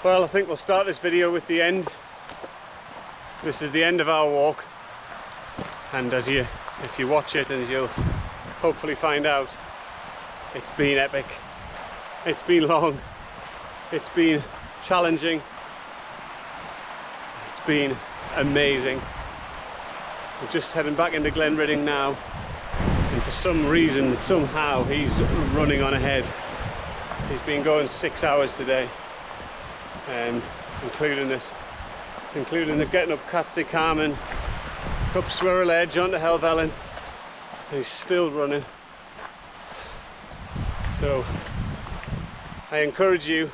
Well, I think we'll start this video with the end. This is the end of our walk, and if you watch it, as you'll hopefully find out, it's been epic. It's been long. It's been challenging. It's been amazing. We're just heading back into Glenridding now, and for some reason, somehow, he's running on ahead. He's been going 6 hours today, including the getting up Catstycam and up Swirral Edge onto Helvellyn. He's still running. So I encourage you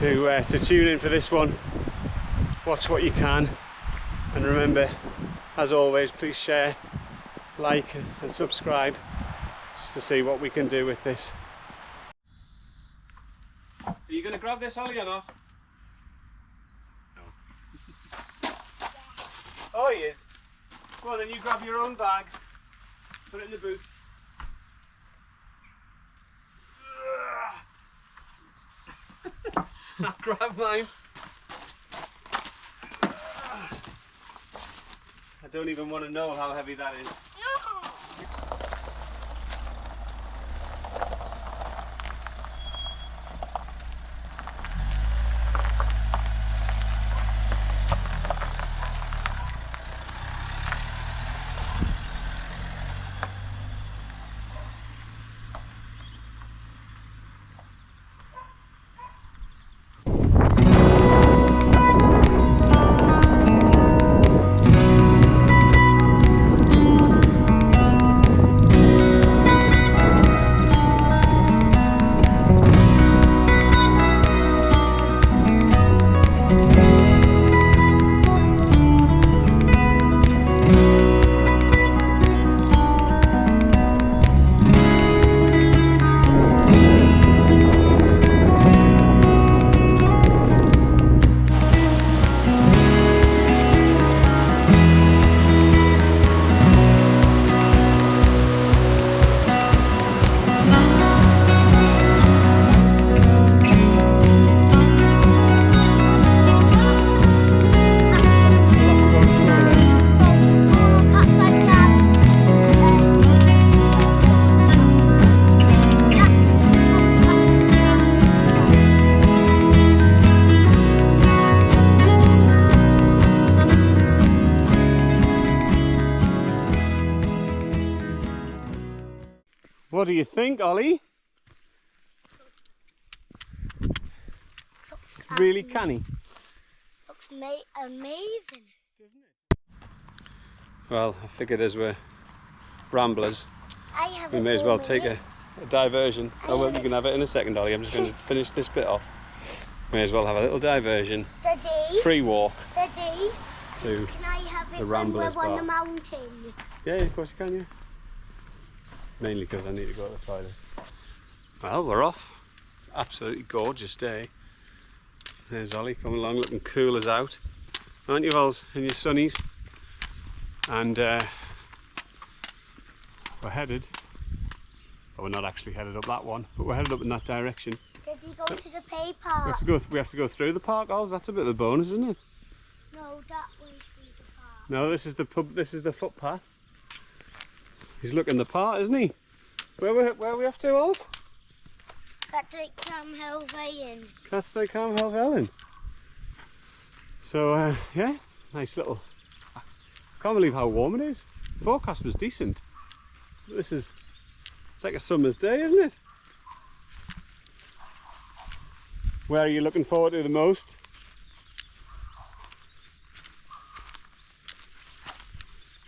to tune in for this one. Watch what you can, and remember, as always, please share, like and subscribe, just to see what we can do with this. Are you going to grab this, Ollie, or not? No. Oh, he is. Well, then you grab your own bag, put it in the boot. I'll grab mine. I don't even want to know how heavy that is. What do you think, Ollie? Looks really canny. Looks amazing. Doesn't it? Well, I figured as we're ramblers, we may as well take a diversion. Oh well, you can have it in a second, Ollie. I'm just going to finish this bit off. May as well have a little diversion. Daddy. Pre-walk. Daddy. To can I have it the when we're Ramblers on bar. the mountain? Yeah, of course you can, yeah. Mainly because I need to go to the toilet. Well, we're off. Absolutely gorgeous day. There's Ollie coming along looking cool as out. Aren't you, Vols, in your sunnies? And we're headed, well, we're not actually headed up that one, but we're headed up in that direction. Did he go to the pay park? We have to go through the park, Ols. That's a bit of a bonus, isn't it? No, that way through the park. No, this is the pub. This is the footpath. He's looking the part, isn't he? Where are we off to, Ols? Catstycam, Helvellyn. Catstycam, Helvellyn. So yeah, nice little. I can't believe how warm it is. The forecast was decent. It's like a summer's day, isn't it? Where are you looking forward to the most?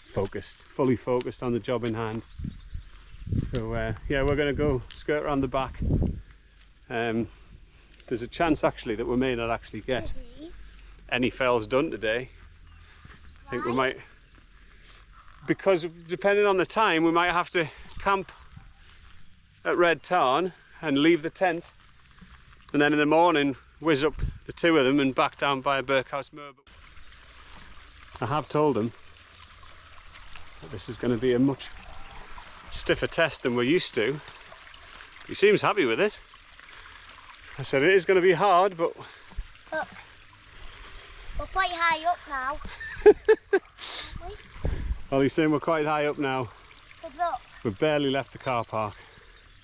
Focused, fully focused on the job in hand. So yeah, we're going to go skirt around the back. There's a chance actually that we may not actually get any fells done today. I think we might, because depending on the time, we might have to camp at Red Tarn and leave the tent, and then in the morning whiz up the two of them and back down via Birkhouse Moor. I have told him that this is going to be a much stiffer test than we're used to. He seems happy with it. I said it is going to be hard, but... Look, we're quite high up now. Aren't we? Ollie's saying we're quite high up now. But look. We've barely left the car park.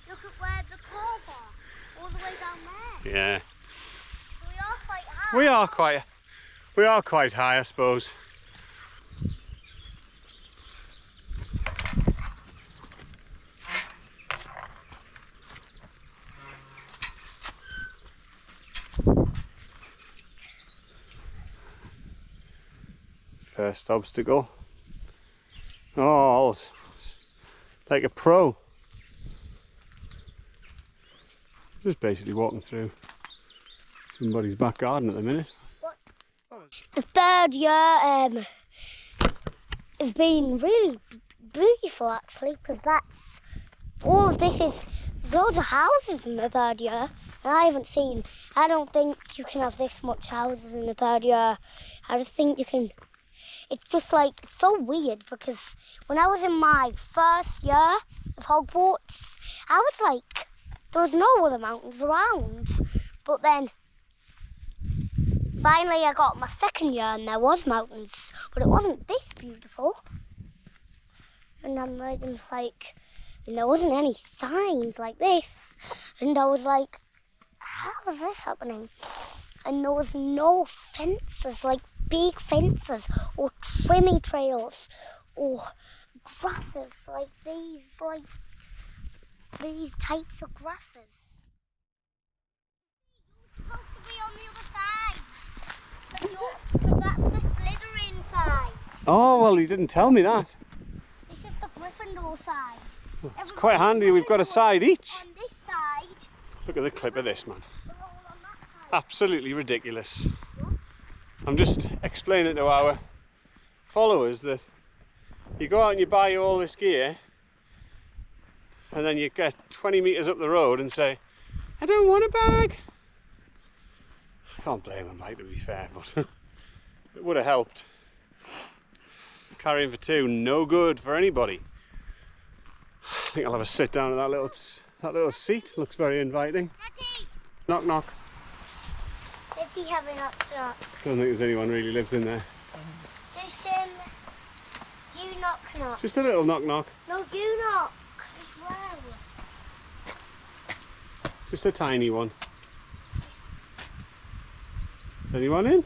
Look at where the cars are. All the way down there. Yeah. So we are quite high. We are quite high, I suppose. First obstacle. Oh, like a pro. Just basically walking through somebody's back garden at the minute. The third year has been really beautiful actually, because that's all of this is loads of houses in the third year, and I don't think you can have this much houses in the third year. I just think you can. It's just like, it's so weird, because when I was in my first year of Hogwarts, I was like, there was no other mountains around. But then, finally I got my second year and there was mountains, but it wasn't this beautiful. And I'm like, and there wasn't any signs like this. And I was like, how is this happening? And there was no fences, like big fences, or trimmy trails, or grasses like these types of grasses. You're supposed to be on the other side, but that's the Slytherin side. Oh, well, you didn't tell me that. This is the Gryffindor side. It's quite handy, we've got a side each. On this side. Look at the clip of this, man. They're all on that side. Absolutely ridiculous. I'm just explaining to our followers that you go out and you buy all this gear, and then you get 20 metres up the road and say, I don't want a bag. I can't blame them, like, to be fair, but it would have helped. Carrying for two, no good for anybody. I think I'll have a sit down at that little seat. Looks very inviting. Daddy! Knock knock. Let's see having knock knock. Don't think there's anyone really lives in there. Just you knock knock. Just a little knock knock. No, you knock as well. Just a tiny one. Anyone in?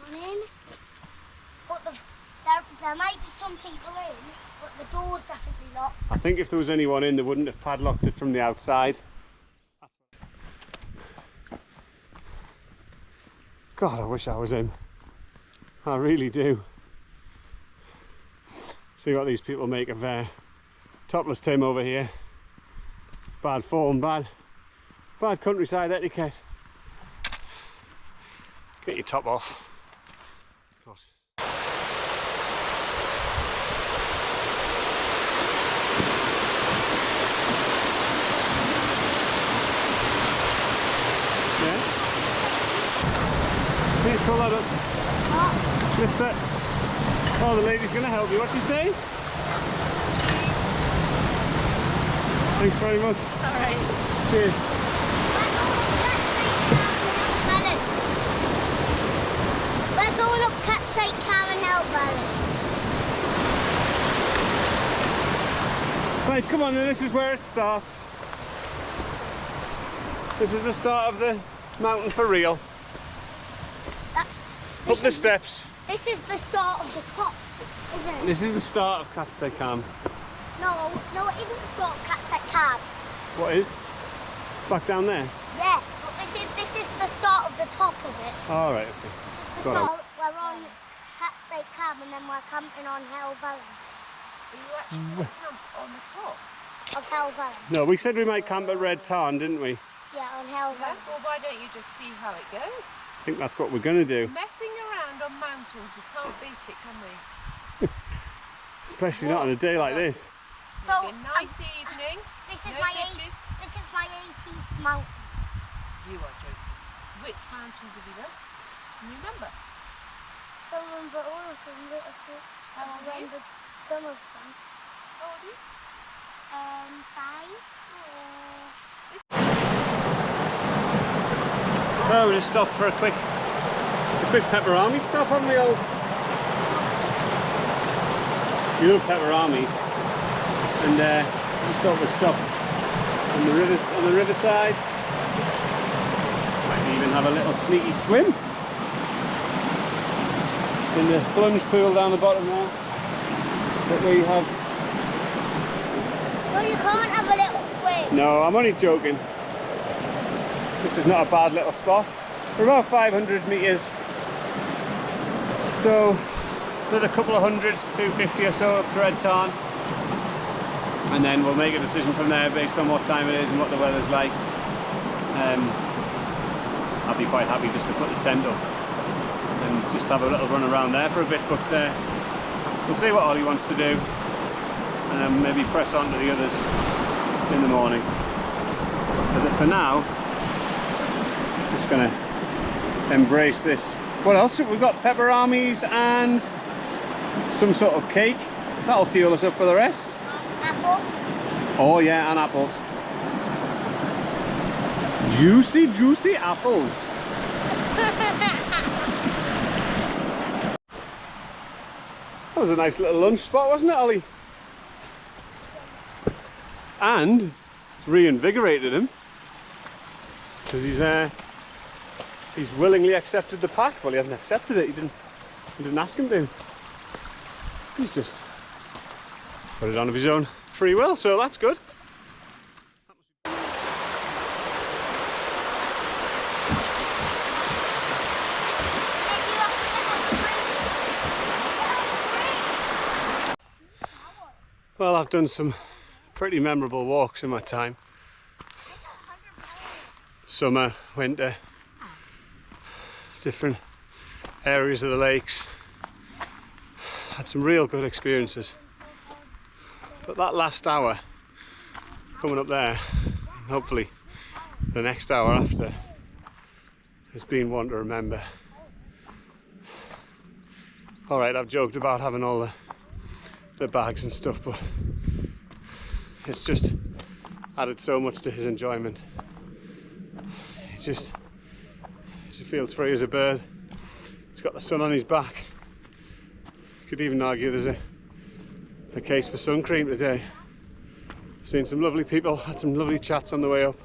Anyone in? But there might be some people in, but the door's definitely locked. I think if there was anyone in, they wouldn't have padlocked it from the outside. God, I wish I was in. I really do. See what these people make of topless Tim over here. Bad form, bad countryside etiquette. Get your top off. God. Please pull that up. What? Lift it. Oh, the lady's going to help you. What do you say? Thanks very much. It's alright. Cheers. We're going up Catstycam and Helvellyn. Right, come on then, this is where it starts. This is the start of the mountain for real. Up the steps. This is the start of the top, isn't it? This is the start of Catstycam. No, it isn't the start of Catstycam. What is? Back down there? Yeah, but this is the start of the top of it. Alright, okay. The Got it. start, we're on Catstycam and then we're camping on Helvellyn. Are you actually camp on the top? Of Helvellyn. No, we said we might camp at Red Tarn, didn't we? Yeah, on Helvellyn. Well, why don't you just see how it goes? I think that's what we're going to do. Messing around on mountains, we can't beat it, can we? Especially not on a day like this. So, It'll be a nice evening. This is No my pictures. this is my 18th mountain. You are joking. Which mountains have you done? Can you remember? I remember all of them, but I remembered some of them. How old are you? 5. Oh. Oh, we just stopped for a quick pepperami stop, haven't we, old? You love pepperamis, and we thought we'd stop on the riverside. Might even have a little sneaky swim in the plunge pool down the bottom there that we have. Well, you can't have a little swim. No, I'm only joking. This is not a bad little spot. We're about 500 metres, so another couple of hundred, 250 or so up to Red Tarn, and then we'll make a decision from there based on what time it is and what the weather's like. I'll be quite happy just to put the tent up and just have a little run around there for a bit, but we'll see what Ollie wants to do, and then maybe press on to the others in the morning. But for now, just gonna embrace this. What else? We've got pepperamis and some sort of cake. That'll fuel us up for the rest. Apple. Oh yeah, and apples. Juicy, juicy apples. That was a nice little lunch spot, wasn't it, Ollie? And it's reinvigorated him, because he's willingly accepted the pack. Well, he hasn't accepted it. He didn't ask him to. He's just put it on of his own free will, so that's good. Well, I've done some pretty memorable walks in my time. Summer, winter, different areas of the lakes. Had some real good experiences. But that last hour coming up there, and hopefully the next hour after, has been one to remember. Alright, I've joked about having all the bags and stuff, but it's just added so much to his enjoyment. He just feels free as a bird. He's got the sun on his back. Could even argue there's a case for sun cream today. Seen some lovely people, had some lovely chats on the way up,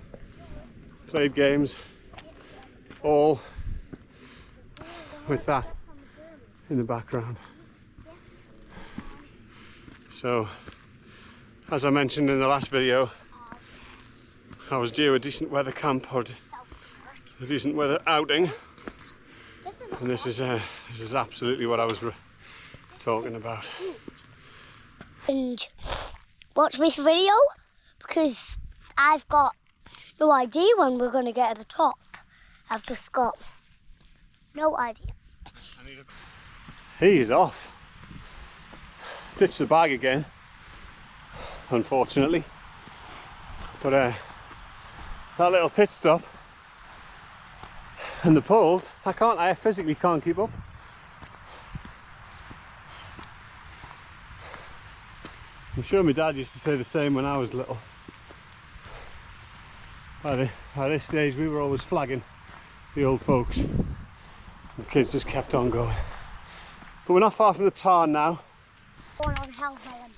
played games, all with that in the background. So, as I mentioned in the last video, I was due a decent weather camp, or a decent weather outing, and this is absolutely what I was talking about. And watch this video, because I've got no idea when we're going to get at the top. I've just got no idea. He's off. Ditched the bag again, unfortunately. But that little pit stop and the poles, I physically can't keep up. I'm sure my dad used to say the same when I was little. By this stage we were always flagging the old folks. The kids just kept on going. But we're not far from the Tarn now. Going on Helvellyn.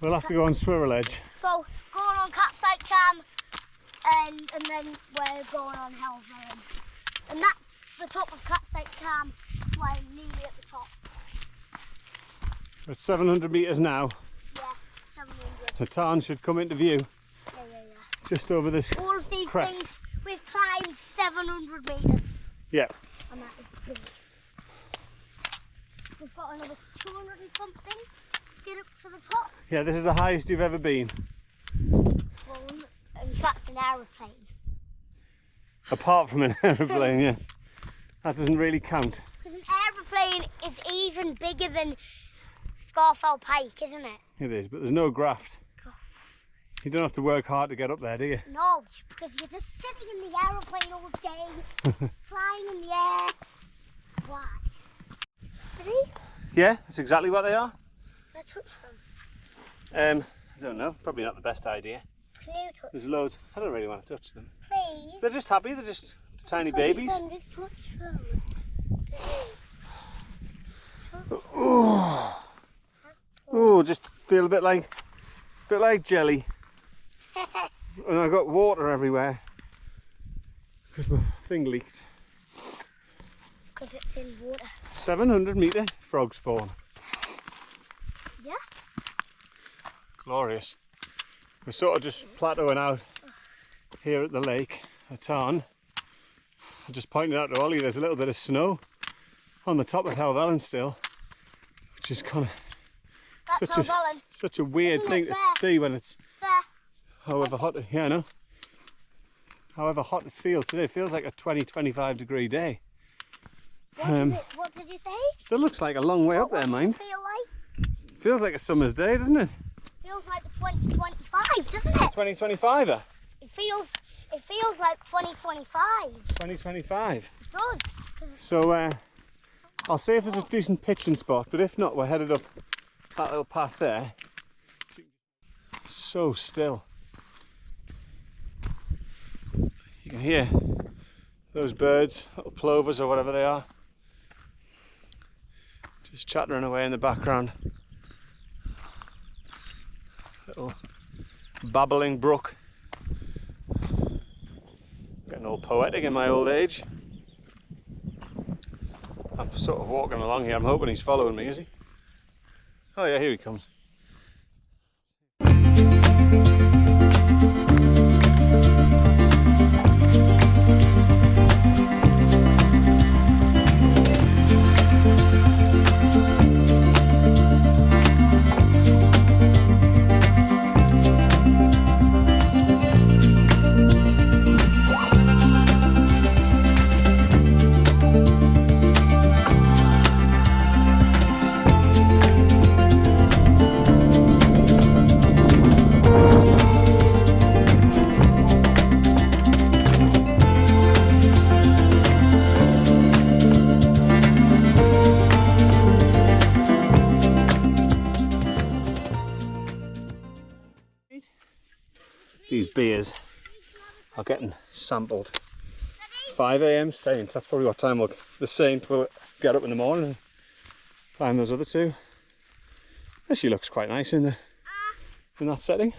We'll have to go on Swirral Edge. So going on Catstycam and then we're going on Helvellyn. And that's the top of Catstycam, we're nearly at the top. We're at 700 metres now. Yeah, 700. The Tarn should come into view. Yeah. Just over this All of these crest. things, we've climbed 700 metres. Yeah. And that is big. We've got another 200 and something to get up to the top. Yeah, this is the highest you've ever been. Well, in fact, an aeroplane. Apart from an aeroplane, yeah. That doesn't really count. Because an aeroplane is even bigger than Scarfell Pike, isn't it? It is, but there's no graft. You don't have to work hard to get up there, do you? No, because you're just sitting in the aeroplane all day, flying in the air. Why? Ready? Yeah, that's exactly what they are. Let's touch them. I don't know, probably not the best idea. Please touch There's loads. I don't really want to touch them. Please. They're just happy, they're just tiny babies. Oh, just feel a bit like jelly. And I got water everywhere because my thing leaked. Because it's in water. 700-metre frog spawn. Yeah. Glorious. We're sort of just plateauing out here at the lake, Red Tarn. I just pointed out to Ollie there's a little bit of snow on the top of Helvellyn still, which is kind of such a weird thing to see when it's however hot. Yeah, I know. However hot it feels today. It feels like a 20-25 degree day. What did you say? Still looks like a long way up there, mind. Feel like? Feels like a summer's day, doesn't it? Feels like 2025, doesn't it? 2025er. It feels like 2025. 2025. It does. So I'll see if there's a decent pitching spot, but if not, we're headed up that little path there. So still. You can hear those birds, little plovers or whatever they are, just chattering away in the background. Little babbling brook. Getting all poetic in my old age. I'm sort of walking along here. I'm hoping he's following me, is he? Oh yeah, here he comes. These beers are getting sampled. 5 AM Saint, that's probably what time the Saint will get up in the morning and climb those other two. She looks quite nice in that setting.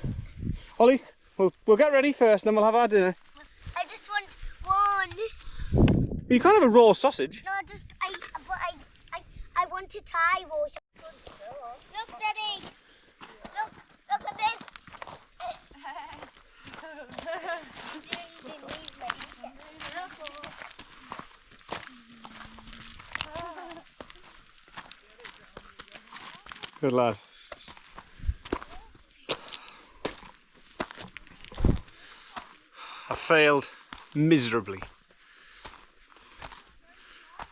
Ollie, we'll get ready first and then we'll have our dinner. I just want one. You can't have a raw sausage. No, I want to tie raw sausage. Look, Daddy. Look at this. Good lad. I failed miserably.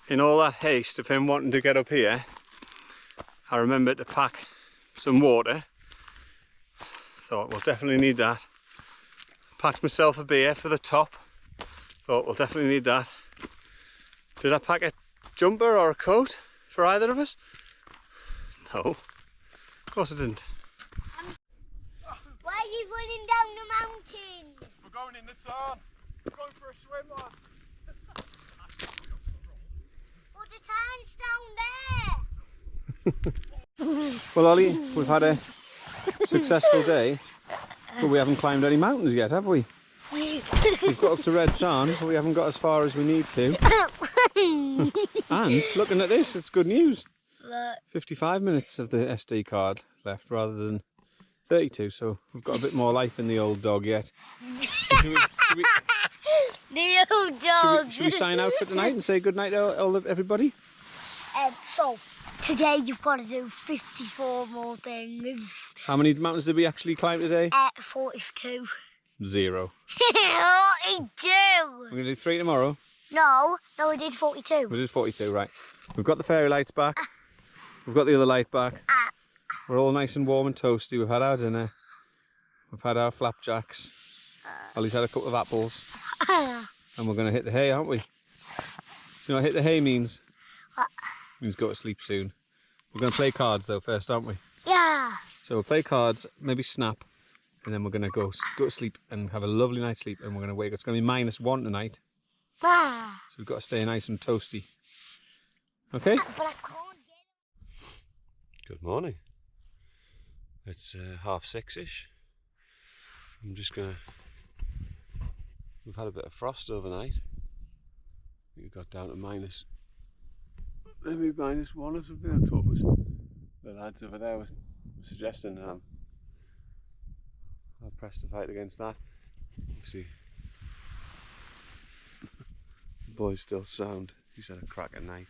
In all that haste of him wanting to get up here, I remembered to pack some water. Thought we'll definitely need that. Packed myself a beer for the top. Thought we'll definitely need that. Did I pack a jumper or a coat for either of us? No, of course I didn't. Why are you running down the mountain? We're going in the Tarn. We're going for a swim, lad. Well, the Tarn's down there. Well, Ollie, we've had a successful day, but we haven't climbed any mountains yet, have we? We've got up to Red Tarn, but we haven't got as far as we need to. And looking at this, it's good news. 55 minutes of the SD card left rather than 32, so we've got a bit more life in the old dog yet. The old dog. Should we sign out for tonight and say good night to everybody? So, today you've got to do 54 more things. How many mountains did we actually climb today? 42. 0. 42! We're going to do 3 tomorrow. No, we did 42. We did 42, right. We've got the fairy lights back. We've got the other light back. We're all nice and warm and toasty. We've had our dinner. We've had our flapjacks. Ollie's had a couple of apples. And we're going to hit the hay, aren't we? Do you know what hit the hay means? What? It means go to sleep soon. We're going to play cards though first, aren't we? Yeah. So we'll play cards, maybe snap, and then we're going to go to sleep and have a lovely night's sleep, and we're going to wake up. It's going to be -1 tonight. Ah. So we've got to stay nice and toasty. Okay? But I can't get. Good morning. It's 6:30ish. I'm just gonna. We've had a bit of frost overnight. I think it got down to maybe -1 or something. That's what was the lads over there were suggesting. I'll press to fight against that. See, the boy's still sound. He's had a crack at night.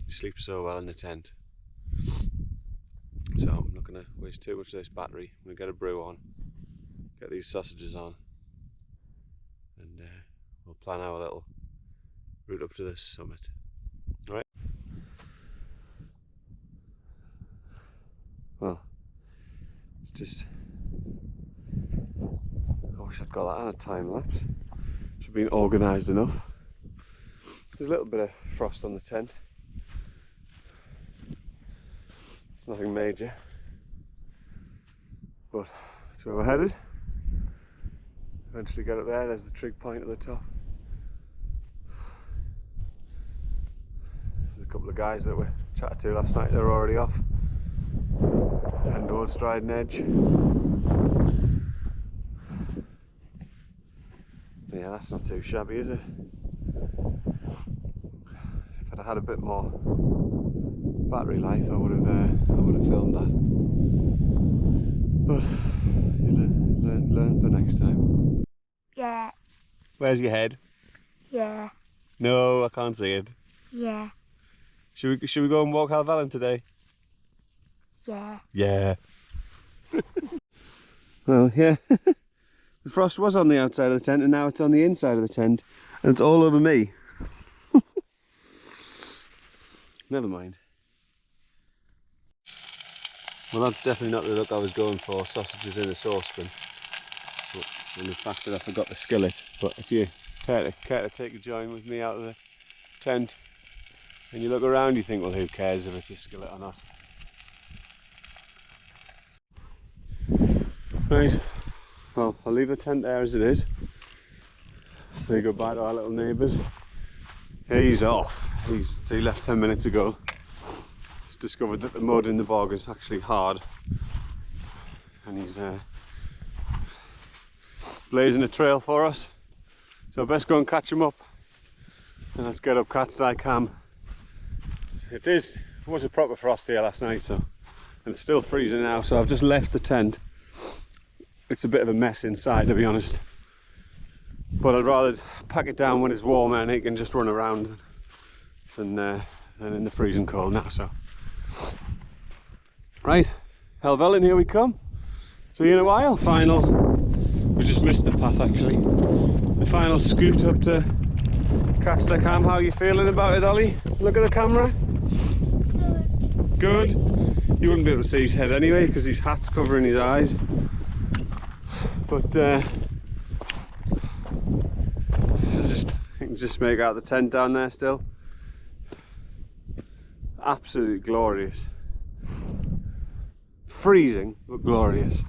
He sleeps so well in the tent. So I'm not going to waste too much of this battery. I'm going to get a brew on, get these sausages on, and we'll plan our little route up to this summit. Alright? Well, it's just... I wish I'd got that on a time lapse. Should have been organised enough. There's a little bit of frost on the tent. Nothing major, but that's where we're headed. Eventually get up there. There's the trig point at the top. There's a couple of guys that we chatted to last night. They're already off. Heading towards Striding Edge. But yeah, that's not too shabby, is it? If I'd had a bit more battery life, I would have filmed that. But you learn for next time. Yeah. Where's your head? Yeah. No, I can't see it. Yeah. Should we go and walk Helvellyn today? Yeah. Yeah. Well, yeah. The frost was on the outside of the tent and now it's on the inside of the tent and it's all over me. Never mind. Well, that's definitely not the look I was going for, sausages in a saucepan. And the fact that I forgot the skillet. But if you care to take a join with me out of the tent and you look around, you think, well, who cares if it's a skillet or not. Right, well, I'll leave the tent there as it is. Say goodbye to our little neighbours. He's off. He left 10 minutes ago. He's discovered that the mud in the bog is actually hard. And he's blazing a trail for us. So best go and catch him up. And let's get up Catstycam. It was a proper frost here last night, so, and it's still freezing now, so I've just left the tent. It's a bit of a mess inside, to be honest. But I'd rather pack it down when it's warmer and it can just run around than in the freezing cold now, so. Right, Helvellyn, here we come. See you in a while. We just missed the path actually. The final scoot up to Catstycam. How are you feeling about it, Ollie? Look at the camera. Good. You wouldn't be able to see his head anyway because his hat's covering his eyes. But you can just make out the tent down there still. Absolutely glorious. Freezing, but glorious.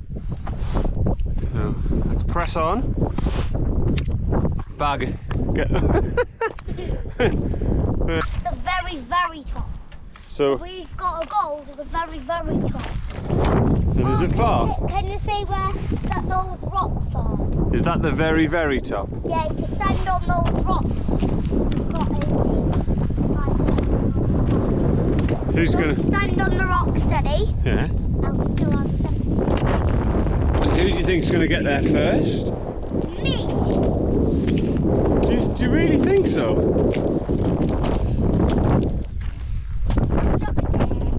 So let's press on. Bag. Get. The very, very top. So we've got to go to the very, very top. And is it far? Can you see where that those rocks are? Is that the very, very top? Yeah, if you stand on those rocks, you've got Who's gonna stand on the rock steady? Yeah. I'll still have 7. And who do you think's gonna get there first? Me. Do you really think so?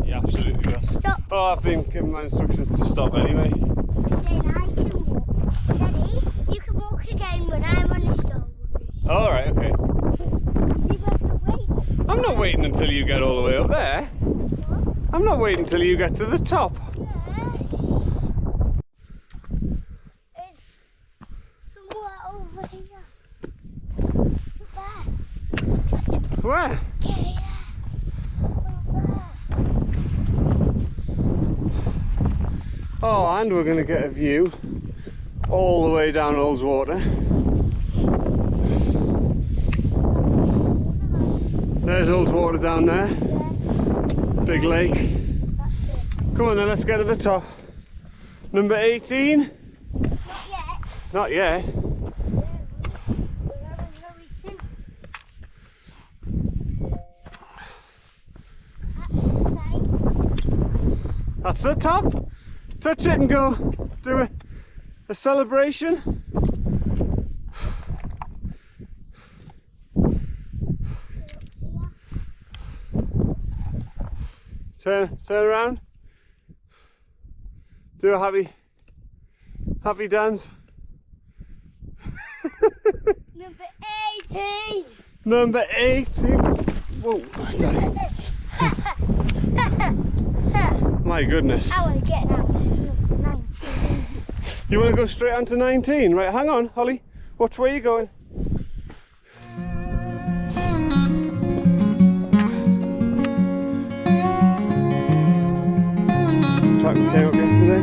Yeah, absolutely will. Stop. Oh, I've been given my instructions to stop anyway. Then I can walk. Steady. You can walk again when I'm on the stone. All right, okay. You have to wait. I'm not waiting until you get all the way up there. What? I'm not waiting until you get to the top. It's somewhere over here. It's there. Where? Get here. Oh, and we're going to get a view all the way down Ullswater. There's Ullswater down there. Yeah. Big lake. That's it. Come on then, let's get to the top. Number 18? Not yet. Not yet. That's the top. Touch it and go. Do a celebration. Turn around. Do a happy dance. Number 18. Number 18. Whoa. My goodness. I want to get now. 19. You want to go straight on to 19? Right, hang on, Ollie. Watch where you're going. Track we came up yesterday.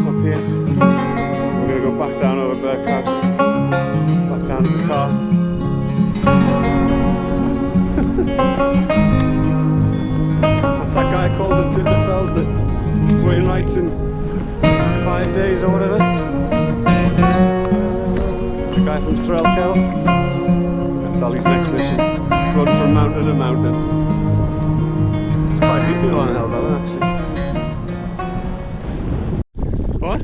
Up here. We're going to go back down over Birkhouse. Back down to the car. That's that guy called the Feld that Wainwright's in 5 days or whatever. The guy from Swirral. That's Ollie's next mission. Run from mountain to mountain. There's quite a few people on Helvellyn actually. What?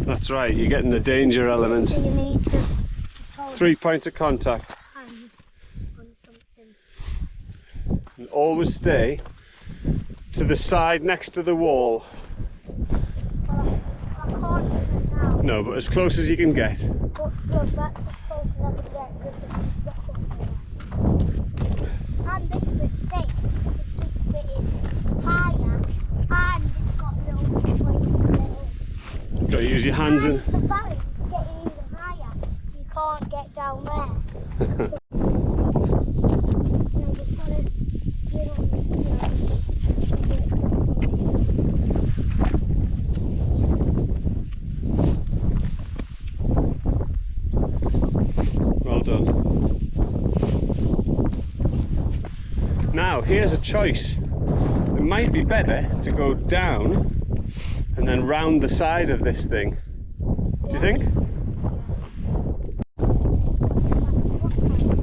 That's right, you're getting the danger element. So you need to 3 points of contact. hand on something. And always stay to the side next to the wall. Well, I can't do it now. No, but as close as you can get. But look, that's as close as I can get with the rock up there. And this bit's safe. This bit is higher and it's got no place to go. Got to use your hands and. The valley is getting even higher. You can't get down there. You just gotta get on Well done. Now, here's a choice. It might be better to go down and then round the side of this thing. Do you think?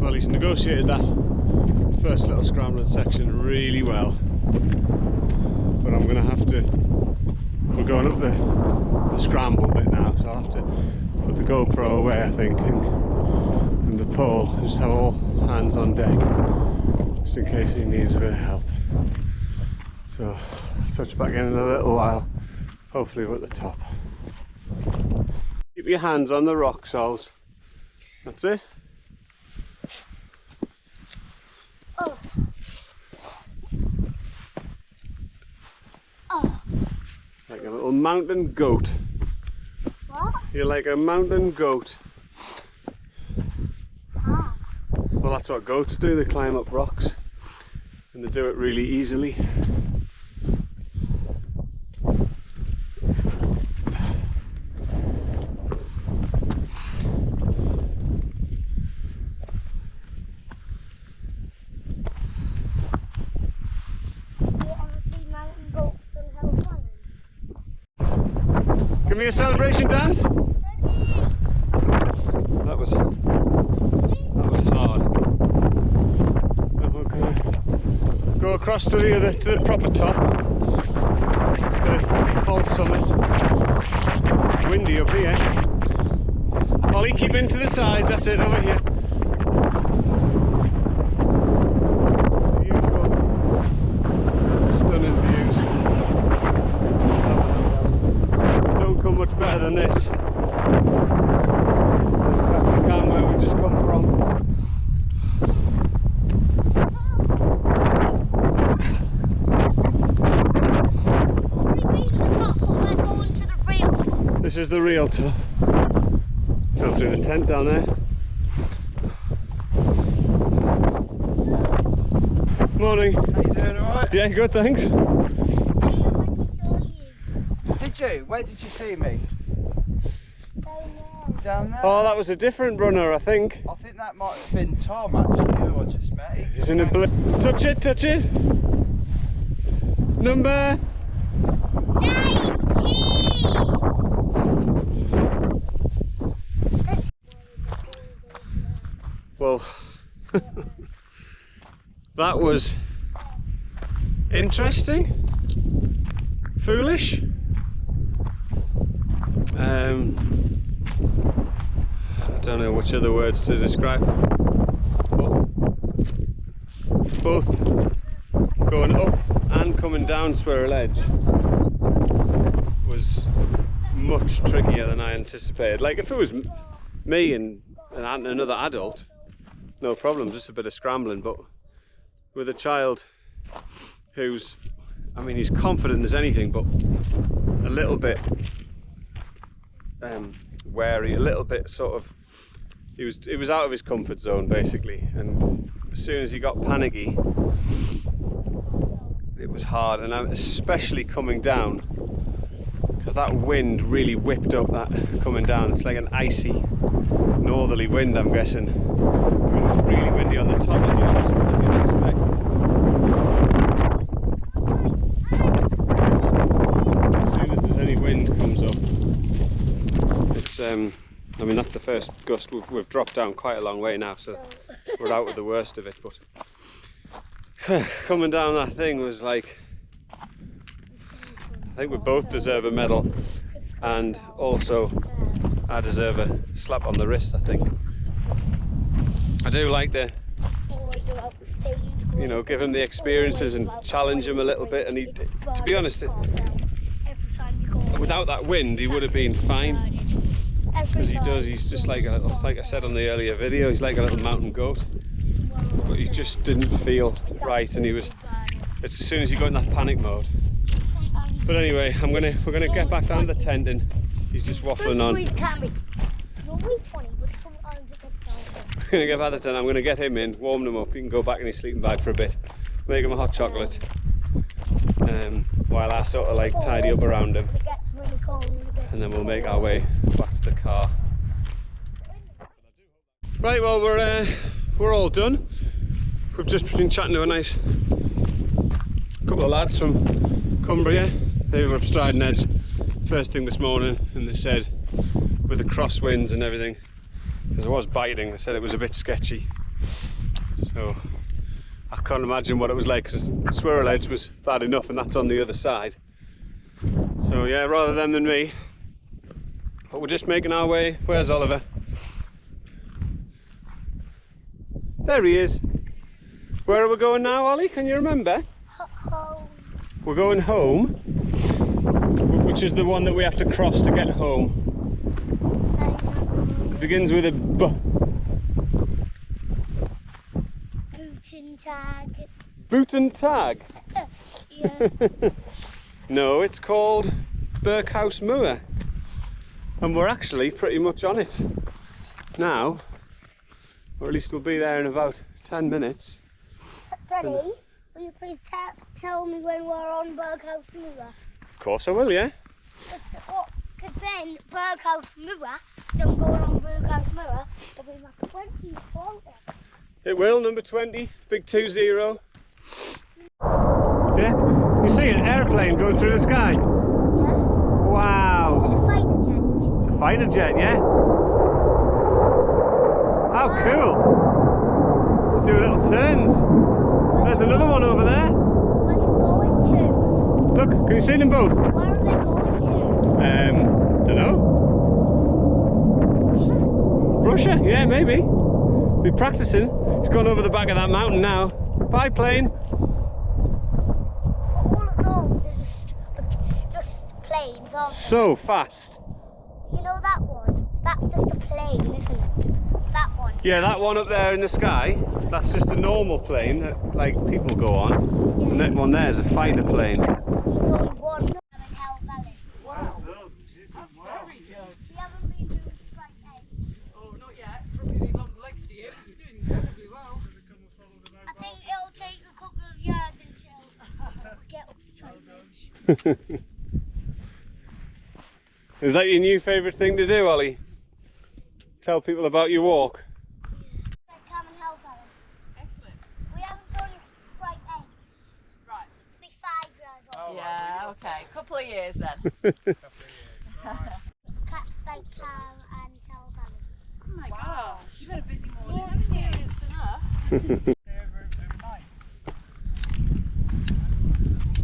Well, he's negotiated that first little scrambling section really well. But I'm going to have to... We're going up the scramble bit now, so I'll have to put the GoPro away, I think, and the pole, and just have all hands on deck, just in case he needs a bit of help. So, I'll touch back in a little while. Hopefully we're at the top. Keep your hands on the rock soles. That's it. Oh. Oh. Like a little mountain goat. What? You're like a mountain goat. Ah. Well, that's what goats do. They climb up rocks. And they do it really easily. Give me a celebration dance. That was hard. Now we're gonna go across to the proper top. It's the false summit. It's windy up here. Ollie, keep in to the side. That's it, over here. The usual stunning views. Much better than this. There's Catstycam where we've just come from. This is the real top. Still through the tent down there. Morning. How you doing, alright? Yeah, good, thanks. Did you? Where did you see me? down there. Oh, that was a different runner, I think. I think that might have been Tom actually, who I just met. He's in a blue. Touch it, touch it. Number 19! Well, that was interesting, foolish. I don't know which other words to describe. Both going up and coming down Swirral Edge was much trickier than I anticipated. Like if it was me and another adult, no problem, just a bit of scrambling, but with a child who's, I mean, he's confident as anything, but a little bit wary, a little bit sort of, he was out of his comfort zone basically, and as soon as he got panicky, it was hard, and especially coming down, because that wind really whipped up that coming down. It's like an icy northerly wind, I'm guessing. It was really windy on the top, as you'd expect. As soon as there's any wind comes up, it's I mean, that's the first gust. We've dropped down quite a long way now, so we're out with the worst of it, but coming down that thing was like, I think we both deserve a medal, and also I deserve a slap on the wrist, I think. I do like to, you know, give him the experiences and challenge him a little bit, and he, to be honest, without that wind he would have been fine, because he's just like a little, like I said on the earlier video, he's like a little mountain goat, but he just didn't feel right, and it's as soon as he got in that panic mode. But anyway, we're gonna get back down to the tent, and he's just waffling on. We're gonna get back to the tent. I'm gonna get him in, warm him up. He can go back in his sleeping bag for a bit, make him a hot chocolate, while I sort of like tidy up around him, and then we'll make our way back to the car. Right, well, we're all done. We've just been chatting to a nice couple of lads from Cumbria. They were up Striding Edge first thing this morning, and they said with the crosswinds and everything, because it was biting, they said it was a bit sketchy. So I can't imagine what it was like, because Swirral Edge was bad enough, and that's on the other side. So yeah, rather them than me. But we're just making our way. Where's Oliver? There he is. Where are we going now, Ollie? Can you remember? Home. We're going home, which is the one that we have to cross to get home. It begins with a B. Boot and tag. Boot and tag? Yeah. No, it's called Birkhouse Moor, and we're actually pretty much on it now, or at least we'll be there in about 10 minutes. Daddy, will you please tell me when we're on Birkhouse Moor? Of course I will, yeah. Because then Birkhouse Moor, then going on Birkhouse Moor, it'll be my 20th, won't it? It will, number 20, big 20. Yeah, you see an airplane going through the sky? Yeah. Wow. It's a fighter jet. It's a fighter jet, yeah? How cool. Let's do little turns. There's another one over there. Where's it going to? Look, can you see them both? Where are they going to? Don't know. Russia? Russia? Yeah, maybe. Be practicing. It's gone over the back of that mountain now. Bye, plane. All of those are just planes, aren't they? So fast. You know that one? That's just a plane, isn't it? That one. Yeah, that one up there in the sky, that's just a normal plane that like people go on. Yeah. And that one there is a fighter plane. There's only one in Helvellyn. Wow. That's very good. You haven't been doing straight edge. Oh, not yet. Probably long legs to you. You're doing incredibly well. I think it'll take a couple of years until we get up straight edge. Is that your new favourite thing to do, Ollie? tell people about your walk? Catstycam and Helvellyn. Excellent. We haven't done right age. Right. Be 5 years old. Yeah, okay. Couple of years then. Catstycam and Helvellyn. Oh my wow. You've had a busy morning, haven't you? Enough.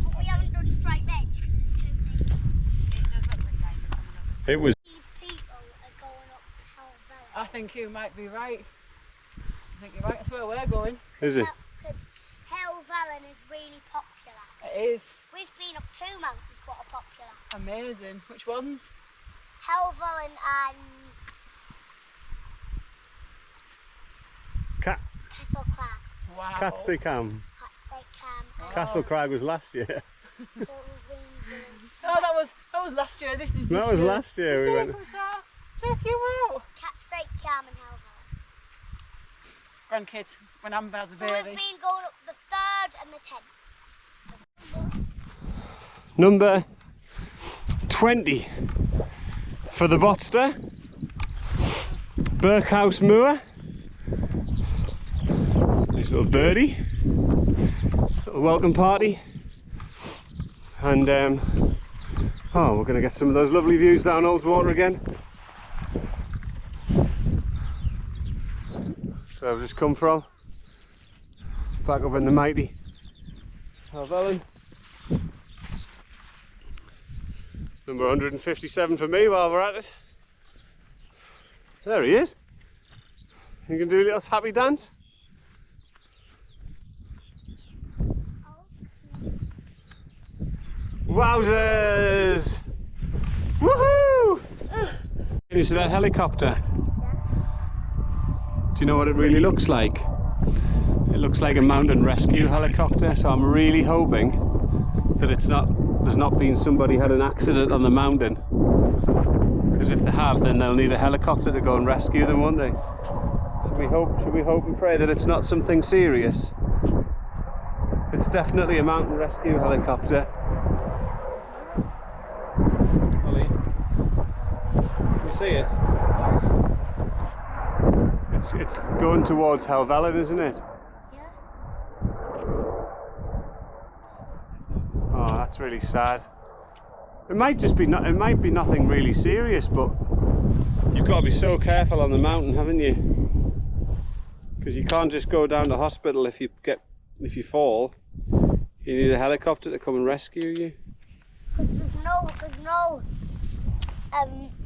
But we haven't done straight edge because it's too deep. It does look like dangerous on the other. It was. These people are going up Helvellyn. I think you might be right. I think you're right. That's where we're going. Is it? Because Helvellyn is really popular. It is. We've been up 2 mountains that are popular. Amazing. Which ones? Helvellyn and Keswick. Wow. Catstycam. Catstycam. Castlecrag was last year. Oh, that was last year. This is this That was year. last year we went. Check you out. Catstycam and Helvellyn. Grandkids, when Amber has a So baby. we've been going up the 3rd and the 10th. Number 20 for the Botster. Birkhouse Moor. Nice little birdie. Little welcome party. And oh, we're going to get some of those lovely views down Ullswater again. So I've just come from. Back up in the mighty Helvellyn. Number 157 for me while we're at it. There he is. You can do a little happy dance. Wowzers! Woohoo! Can you see that helicopter? Do you know what it really looks like? It looks like a mountain rescue helicopter, so I'm really hoping that there's not been somebody had an accident on the mountain. Because if they have, then they'll need a helicopter to go and rescue them, won't they? Should we hope and pray that it's not something serious? It's definitely a mountain rescue helicopter. Ollie, can you see it? It's going towards Helvellyn, isn't it? Yeah. Oh, that's really sad. It might just be it might be nothing really serious, but you've got to be so careful on the mountain, haven't you? Because you can't just go down to hospital if you fall. You need a helicopter to come and rescue you. Because there's no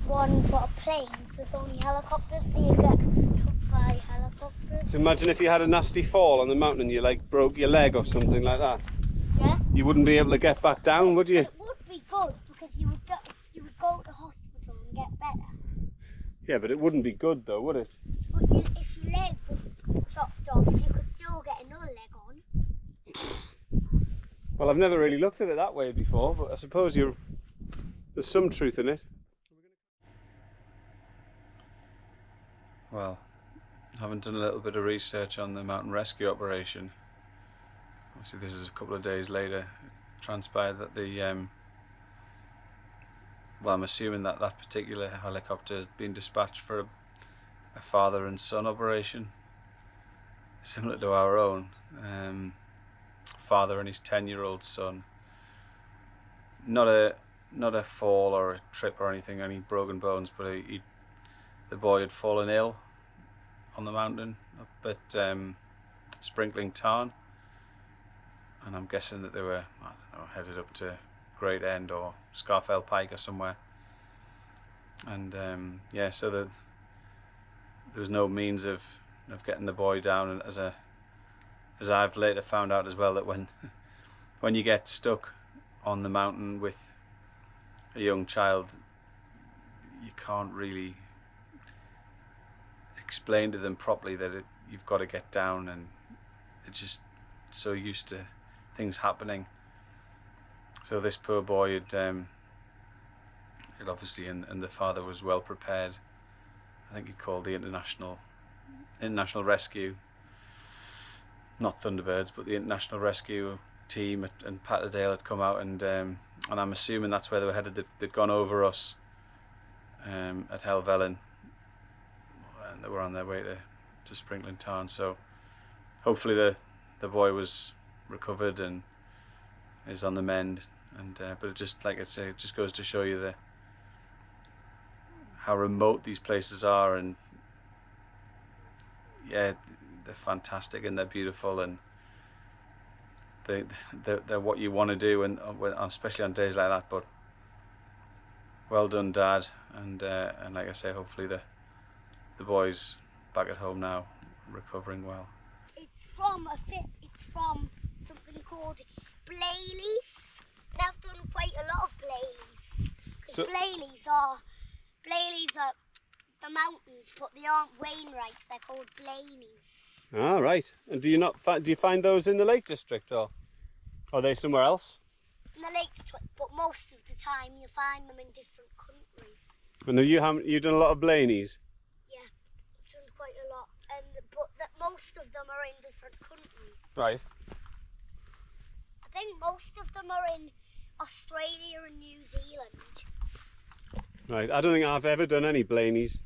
ones that are planes, there's only helicopters, so you get took by helicopters. So imagine if you had a nasty fall on the mountain and you like broke your leg or something like that. Yeah? You wouldn't be able to get back down, would you? It would be good because you would go to hospital and get better. Yeah, but it wouldn't be good though, would it? But if your leg was chopped off, you could still get another leg on. Well, I've never really looked at it that way before, but I suppose there's some truth in it. Well, having done a little bit of research on the mountain rescue operation, obviously this is a couple of days later, it transpired that well, I'm assuming that that particular helicopter has been dispatched for a father and son operation, similar to our own. Father and his 10-year-old son. Not a fall or a trip or anything, any broken bones, but the boy had fallen ill on the mountain up at Red Tarn, and I'm guessing that they were, I don't know, headed up to Great End or Scarfell Pike or somewhere. And yeah, so there was no means of getting the boy down, and as I've later found out as well, that when you get stuck on the mountain with a young child, you can't really explain to them properly that you've got to get down, and they're just so used to things happening. So this poor boy had obviously, and the father was well prepared. I think he called the international rescue, not Thunderbirds, but the international rescue team and Patterdale had come out, and I'm assuming that's where they were headed. They'd gone over us at Helvellyn, and they were on their way to Sprinkling Tarn. So hopefully the boy was recovered and is on the mend. And but it just, like I say, it just goes to show you how remote these places are, and yeah, they're fantastic and they're beautiful, and they're what you want to do, and especially on days like that. But well done, Dad, and like I say, hopefully the boy's back at home now, recovering well. It's from something called Blayley's, and I've done quite a lot of Blayley's, because Blayley's are the mountains, but they aren't Wainwright, they're called Blaney's. Ah, right. And do you find those in the Lake District, or are they somewhere else? In the Lake District, but most of the time you find them in different countries. And you've done a lot of Blaney's? Yeah, I've done quite a lot, but most of them are in different countries. Right. I think most of them are in Australia and New Zealand. Right, I don't think I've ever done any Blaney's.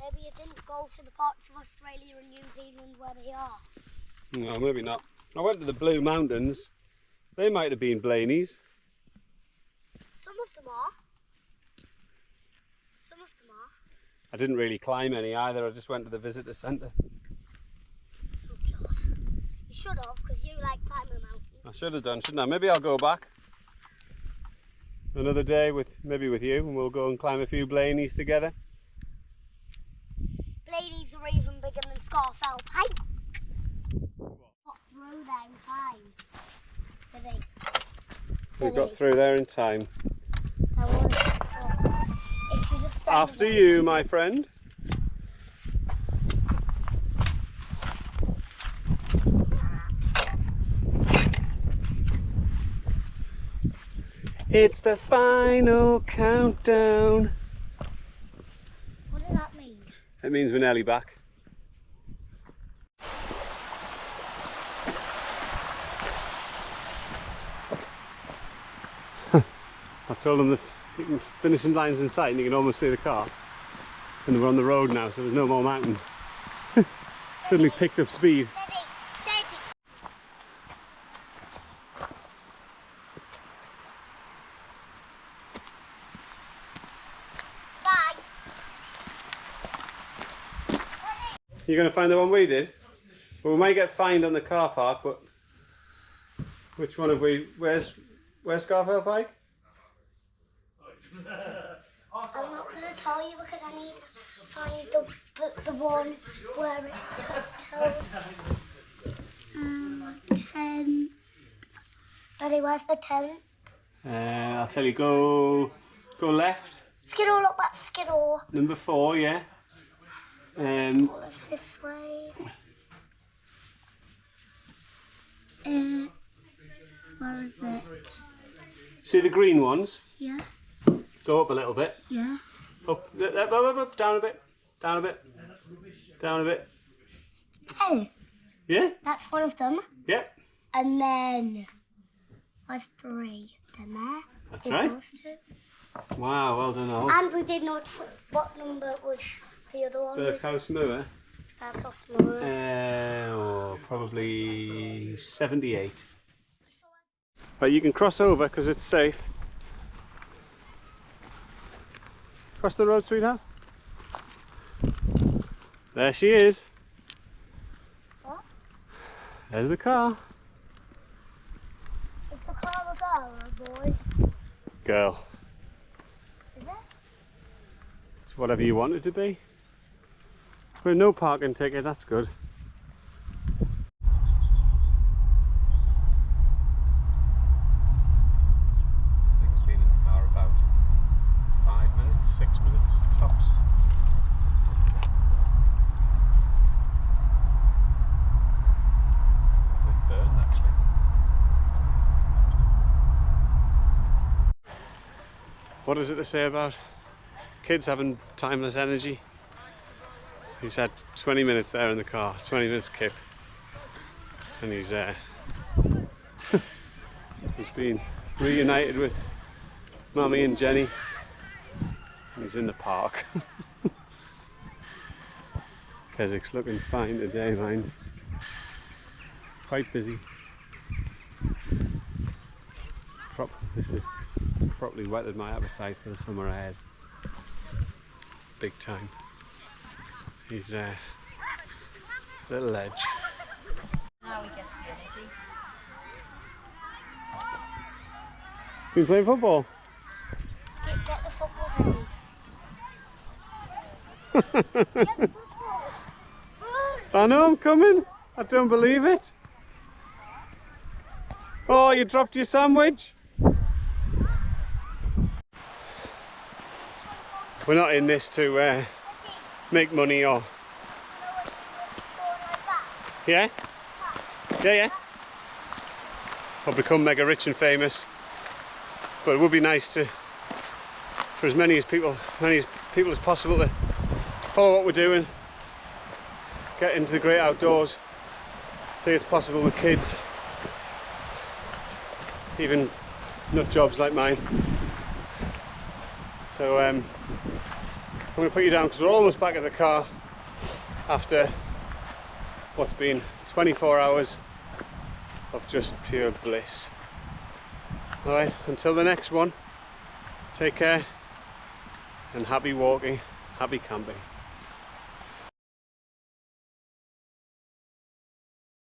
Maybe you didn't go to the parts of Australia and New Zealand where they are. No, maybe not. I went to the Blue Mountains. They might have been Blaney's. Some of them are. Some of them are. I didn't really climb any either, I just went to the visitor centre. Oh God. You should have, because you like climbing mountains. I should have done, shouldn't I? Maybe I'll go back another day maybe with you, and we'll go and climb a few Blaney's together. Blaney's are even bigger than Scarfell Pike. What through there in time? We got through there in time. If you just After you, my friend. It's the final countdown. What does that mean? It means we're nearly back. I told them that you can finish in lines in sight and you can almost see the car. And we're on the road now, so there's no more mountains. Suddenly picked up speed. You're going to find the one we did? Well, we might get fined on the car park, but which one have we? Where's Scarfell Pike? I'm not going to tell you because I need to find the one where it tells 10. Ready, where's the 10? I'll tell you, go left. Skiddaw, look, that's Skiddaw. Number 4, yeah. This way. Where is it? See the green ones? Yeah. Go up a little bit. Yeah. Up, down a bit, down a bit, down a bit. 10. Yeah? That's one of them. Yep. And then where's 3? Then there. That's right. Those 2. Wow, well done all. And we did not what number was the other one. Birkhouse Moor. Birkhouse Moor. Probably 78. Right, you can cross over because it's safe. Cross the road, sweetheart. There she is. What? There's the car. Is the car a girl or a boy? Girl. Is it? It's whatever you want it to be. But no parking ticket, that's good. I think I've been in the car about 5 minutes, 6 minutes tops. A bit burned actually. What is it to say about kids having timeless energy? He's had 20 minutes there in the car, 20 minutes kip, and he's he's been reunited with Mummy and Jenny, and he's in the park. Keswick's looking fine today, mind. Quite busy. This has probably whetted my appetite for the summer ahead. Big time. He's a little edge. Now he gets the energy. Been playing football? Get the football ready. I know, I'm coming. I don't believe it. Oh, you dropped your sandwich. We're not in this to make money or... Yeah? Yeah. Or become mega rich and famous. But it would be nice to, for as many people as possible, to follow what we're doing, get into the great outdoors, see it's possible with kids, even nut jobs like mine. So I'm going to put you down because we're almost back at the car after what's been 24 hours of just pure bliss. Alright, until the next one, take care and happy walking, happy camping.